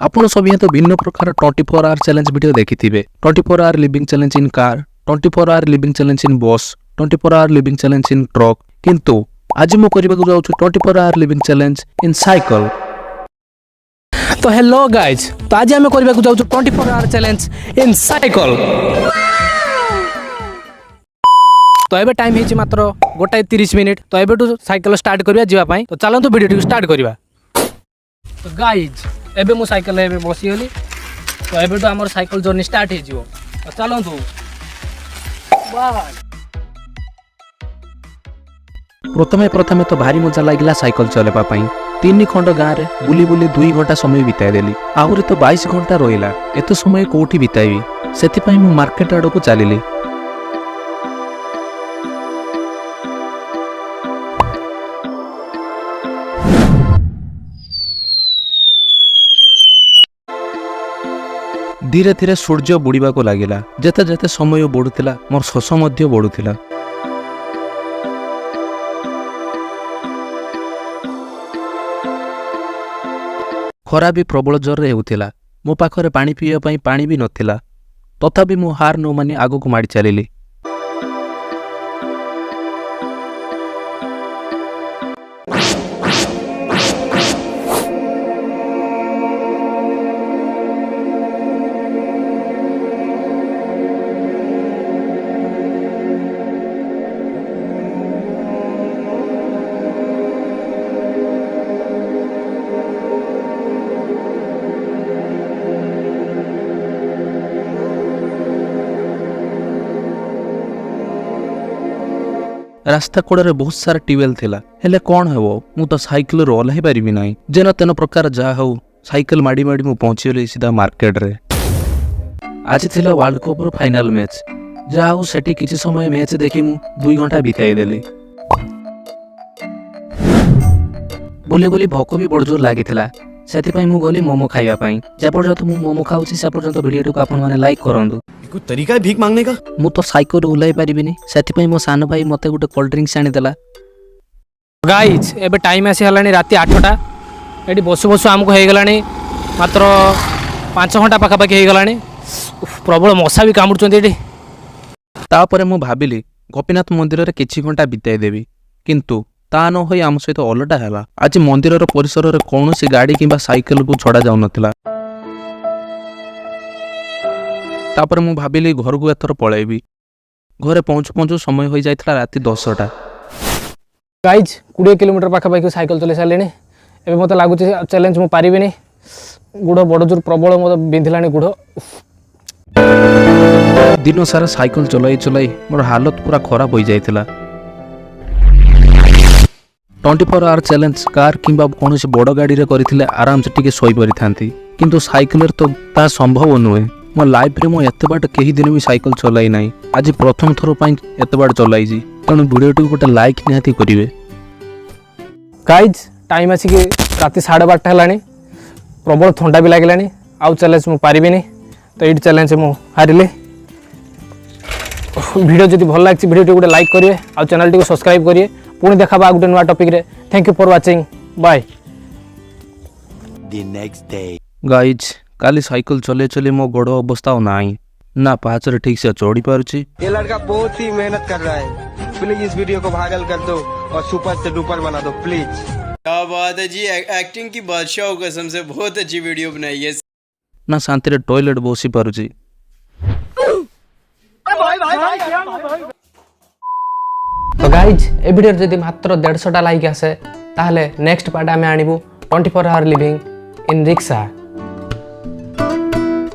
ଆପଣ सभी तो भिन्न प्रकार 24 आवर चैलेंज वीडियो देखिथिबे 24 hour living challenge in car 24 hour living challenge in bus 24 hour living challenge in truck किंतु आज मु करबा को जाउछु 24 hour living challenge in cycle. तो हेलो गाइज, तो आज आम करबा को जाउछु 24 आवर चैलेंज इन साइकिल। तो एबे टाइम हेछि मात्र 1:30 मिनिट। तो एबेटू साइकिल स्टार्ट करबा जीवा पई। तो चलंतु वीडियो स्टार्ट करबा। तो गाइज एबे मु साइकिल एबे बसी गली। तो एबेटू हमर साइकिल जर्नी स्टार्ट हे जिवो। तो चलंतु बाय। प्रथमे तो भारी मजा लागिला साइकिल चलेबा पई। 3 खंड गाँव में बुली बुली 2 घंटा समय बिताई देली। आहरी तो 22 घंटा रहिला। एत समय कोठी बिताइबी सेति मु मार्केट आड़ को चलिली। धीरे धीरे सूर्य बुड़ीबा को लागिला। जेते जेते समय बढ़ुतिला मोर शोष मध्य बढ़ुतिला। खरा भी प्रबल जोर होउतिला। मो पाखरे पानी पीवा पई पानी भी नथिला। तथापि मु हार न मानी आगो को माड़ी चलिली। रास्ता कोड़े बहुत सारा ट्यूबवेल थिला। हेले कौन हेबो मु तो साइकिल रो ओल्हाई परिबि नाही। जेन तेन प्रकार जा हो साइकिल माड़ी माड़ी मु पहुंची गली सीधा मार्केट रे। आज थिला वर्ल्ड कप रो फाइनल मैच। जा हो सेठी किछि समय मैच देखि मु 2 घंटा बिताई देली। बोली बोली भोक भी बड़ जोर लागिथिला। सेति पई मु गली मोमो खाइबा पई। जे पर्यंत मु मोमो खाउछि से पर्यंत वीडियो को आपन माने लाइक करंदु। कोई तरीका है भीख मांगने का? मु तो साइकिल उलाई परिबिनी। सेति पई मो सान भाई मते गुटे कोल्ड ड्रिंक्स आनी देला। गाइज एबे टाइम आसी हलानी राती 8टा। एडी बसु बसु हमको हे गलानी मात्र 5 घंटा पाखा पाखी हे गलानी। प्रबल मशा भी कामुडचंदी एडी। तापरे मु भाबिली गोपीनाथ मंदिर रे किछि घंटा बिताई देबी। किंतु ता न होई आम सहित ओलटा हैला। आज मंदिर रो परिसर रे कोनोसी गाड़ी किंबा साइकिल को छड़ा जाउ नथिला। तापर मु भाबिली घर को एथर पळेबी। घरे पहुंचु पहुंचु समय हो जाइतला राती 10टा। गाइज 20 किलोमीटर पाखा पाखी साइकिल चले सालेनी। एबे मते लागु चैलेंज मु पारिबिनी। गुड़ बड़ जोर प्रबल मते बिंधिलानी गुड़। दिन सारा साइकिल चलाई चलाई मोर हालत पूरा खराब हो जाइतला। 24 आवर चैलेंज कार किंबा कोनोसी बड़ गाड़ी रे करिथिले आराम से टिके सोई परि थांती। किंतु साइकिल तो ता संभव नुहे। मो लाइफ रे मो एते बाट कहीं दिन भी साइकिल चलाई नाही। आज प्रथम थरो पई एते बाट चलाई जी। तनु वीडियो टी गोटे लाइक निहाती करिवे। गाइज टाइम आसी के राती 12:30 हलानी। प्रबल ठंडा भी लागलानी। आउ चैलेंज मु पारिबिनी। तो एट चैलेंज मु हारिले। वीडियो जदि भल लागछि वीडियो टी गोटे लाइक करिवे। आउ चैनल टी को सब्सक्राइब करिवे। पुणी देखाबा गोटे नुआ टॉपिक रे। Thank you for watching. Bye. The next day. Guys काली साइकिल चले चले मो गोड़ अवस्था नाही ना पाँच रे ठीक से चढ़ी पारुछि। ये लड़का बहुत ही मेहनत कर रहा है। प्लीज इस वीडियो को वायरल कर दो और सुपर से डुपर बना दो प्लीज। क्या बात है जी, एक्टिंग की बादशाह हो कसम से। बहुत अच्छी वीडियो बनाई है। ना शांति रे टॉयलेट बसी पारुछि। तो गाइज ए वीडियो जदि मात्र 150टा लाइक आसे ताहले नेक्स्ट पार्ट आमे आनिबु 24 आवर लिविंग इन रिक्शा।